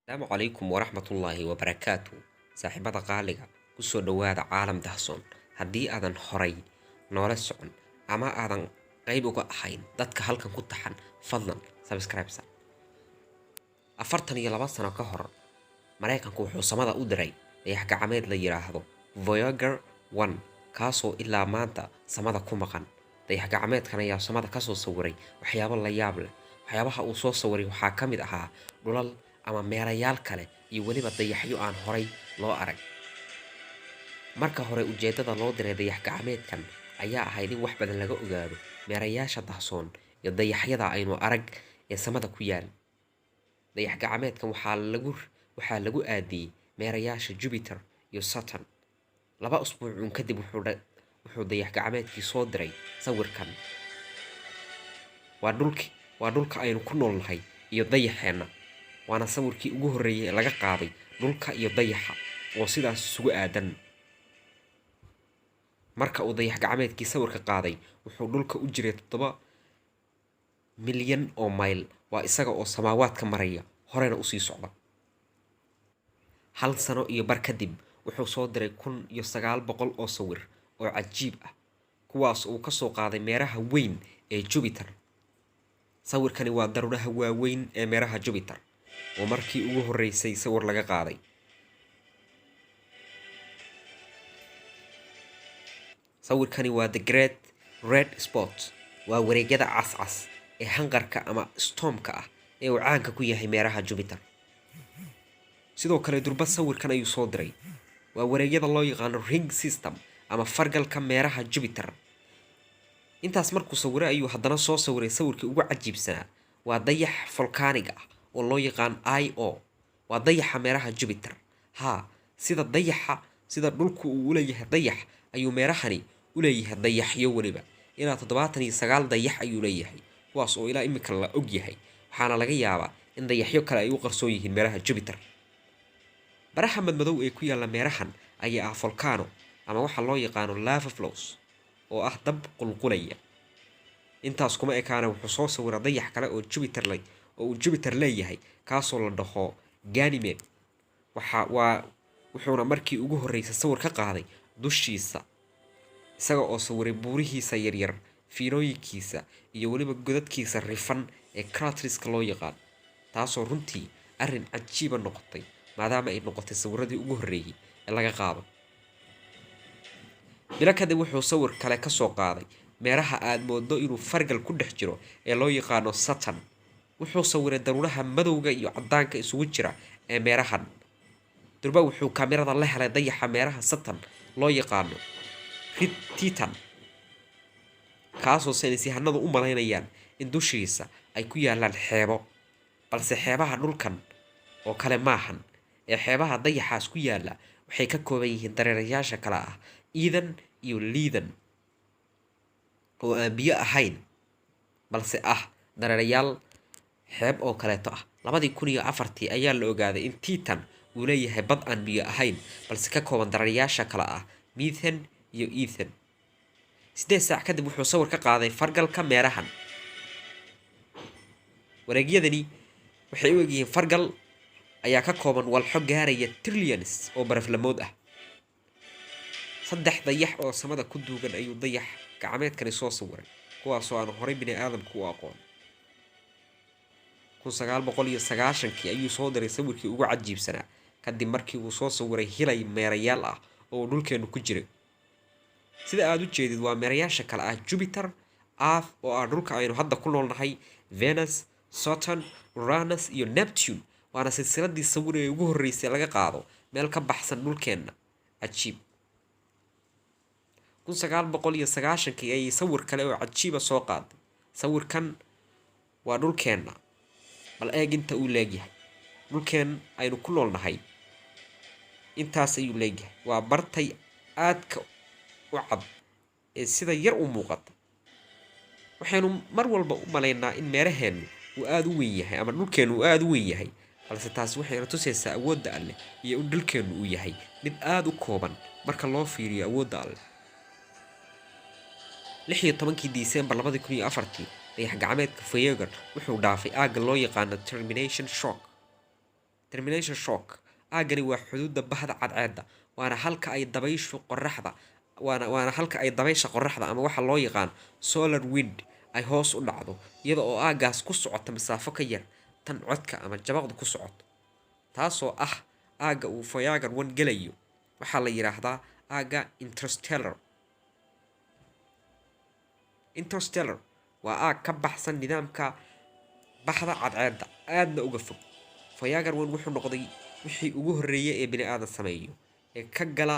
السلام عليكم ورحمة الله وبركاته saaxiibada qaaliga ku soo dhawaada caalam dahsoon haddii aadan horay noola socon ama aadan qayb uga ahayn dadka halkan ku taxan fadlan subscribe sa 42 sano ka hor Mareykanku wuxuu samada u diray dayax gacmeed la yiraahdo Voyager 1 kaasoo ilaa maanta samada ku maqan dayax gacmeedkan ayaa samada ka soo sawiray waxyaabo la yaab leh waxyaabaha uu soo sawiray waxaa ka mid ahaa dhulal ama meerayaal kale iyo waliba dayaxyo aan horay loo arag marka hore ujeedada loo diray dayax gacmeedkan ayaa ahayd in wax badan laga ogaado meerayaasha dahsoon iyo dayaxyada aynu arag ee samada ku yaal dayax gacmeedkan waxaa lagu aadiyay meerayaasha Jupiter iyo Saturn laba usbuuc kadib wuxuu dayax gacmeedkii soo diray sawirkan waa dhulka aynu ku noolnahay iyo dayaxeena waana sawirkii ugu horeeyay ee laga qaaday dhulka iyo dayaxa oo sidaas isugu aadan marka uu dayax gacmeedkii sawirka qaaday wuxuu dhulka u jiray 7 milyan oo mayl waa isaga oo samaawaadka maraya horena u sii socda hal sano iyo bar kadib wuxuu soo diray 1900 oo sawir oo cajiib ah kuwaas uu ka soo qaaday meeraha weyn ee Jupiter sawirkani waa daruuraha waaweyn ee meeraha Jupiter oo markii ugu horeysay sawir laga qaaday sawirkani waa the great red spot waa wareegyada cascas ee hanqarka ama stormka ah ee uu caanka ku yahay meeraha Jupiter sidoo kale durba sawirkan ayuu soo diray waa wareegyada loo yaqaan ring system ama fargalka meeraha Jupiter intaas markuu sawiray ayuu haddana soo sawiray sawirkii ugu cajiibsanaa waa dayax volcanic ah oo loo yaqaan Io waa dayaxa meeraha Jupiter sida dhulku uu u leeyahay dayax ayuu meerahani u leeyahay dayaxyo waliba ilaa 79 dayax ayuu leeyahay kuwaas oo ilaa imika la og yahay waxaana laga yaabaa in dayaxyo kale ay u qarsoon yihiin meeraha Jupiter baraha madmadow ee ku yaala meerahan ayaa ah volcano ama waxa loo yaqaan lava flows oo ah dab qulqulaya intaas kuma ekaana wuxuu soo sawiray dayax kale oo Jupiter leeyahay kaasoo la dhaho Ganymede wuxuuna markii ugu horeysay sawir ka qaaday dushiisa isaga oo sawiray buurihiisa yaryar fiilooyinkiisa iyo waliba godadkiisa rifan ee craterska loo yaqaan taasoo runtii arrin cajiib noqotay maadaama ay noqotay sawiradii ugu horeeyay ee laga qaado bila kadib wuxuu sawir kale ka soo qaaday meeraha aad moodo inuu fargal ku dhex jiro ee loo yaqaan Saturn wuxuu sawiray daruuraha madowga iyo cadaanka isugu jira ee meerahan durba wuxuu kaamirada la helay dayaxa meeraha Saturn loo yaqaan Titan kaasoo saynisyahanadu u malaynayaan in dushiisa ay ku yaalaan xeebo balse xeebaha dhulkan oo kale maahan ee xeebaha dayaxaas ku yaala waxay ka kooban yihiin dareerayaasha kala ah Eden iyo Leiden oo aan biyo ahayn balse ah dareerayaal xeeb oo kaleeto ah 2004 ayaa la ogaaday in Titan uu leeyahay bad aan biyo ahayn balse ka kooban dareerayaasha kala ah methane iyo ethane 8 saac kadib wuxuu sawir ka qaaday fargalka meerahan wareegyadani waxay u egyihiin fargal ayaa ka kooban walxo gaaraya trillions oo baraflamood ah 3 dayax oo samada ku duugan ayuu dayax gacmeedkani soo sawiray kuwaasoo aan horay bini aadamku u aqoon 1990 ayuu soo diray sawirkii ugu cajiibsanaa kadib markii uu soo sawiray hilay meerayaal ah oo dhulkeenu ku jiray sida aad u jeedid waa meerayaasha kale ah Jupiter Earth oo ah dhulka aynu hadda ku noolnahay Venus Saturn Uranus iyo Neptune waana silsiladii sawir ee ugu horeysay laga qaado meel ka baxsan dhulkeena cajiib 1990 ay sawir kale oo cajiib soo qaaday sawirkan waa dhulkeena bal eeg inta uu leeyahay dhulkeen aynu ku noolnahay intaas ayuu leeyahay waa bartay aadka u cad ee sida yar u muuqata waxaanu mar walba u maleynaa in meeraheenu uu aad u weyn yahay ama dhulkeenu uu aad u weyn yahay balse taas waxay tusaysaa awoodda Alle iyo in dhulkeenu uu yahay mid aad u kooban marka loo fiiriyo awoodda Alle 16 Diseembar 2004 dayax gacmeedka Voyager wuxuu dhaafay aagga loo yaqaan termination shock termination shock aagani waa xuduudda bahda cadceedda waana halka ay dabaysha qoraxda ama waxa loo yaqaan solar wind ay hoos u dhacdo iyada oo aagaas ku socota masaafo ka yar tan codka ama jabaqdu ku socoto taasoo ah aaga uu Voyager 1 gelayo waxaa la yiraahdaa aaga interstellar waa aag ka baxsan nidaamka baxda cadceedda aadna uga fog Voyager 1 wuxuu noqday wixii ugu horreeyay ee bini aadan sameeyo ee ka gala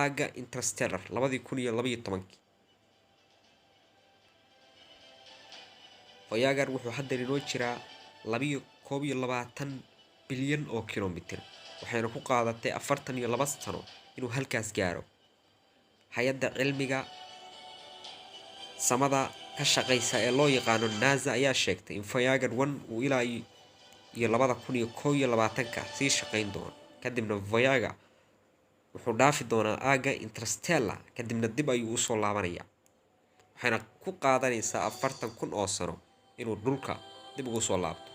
aaga interstellar 2012 Voyager wuxuu hadda inoo jiraa 221 bilyan oo kilomitir waxayna ku qaadatay 42 sano inuu halkaas gaaro hay'adda cilmiga samada ka shaqeysa ee loo yaqaano NASA ayaa sheegtay in Voyager 1 uu ilaa iyo 2021 sii shaqeyn doono kadibna Voyager wuxuu dhaafi doonaa aaga interstellar kadibna dib ayuu u soo laabanayaa waxayna ku qaadanaysaa 40,000 oo sano inuu dhulka dib ugu soo laabto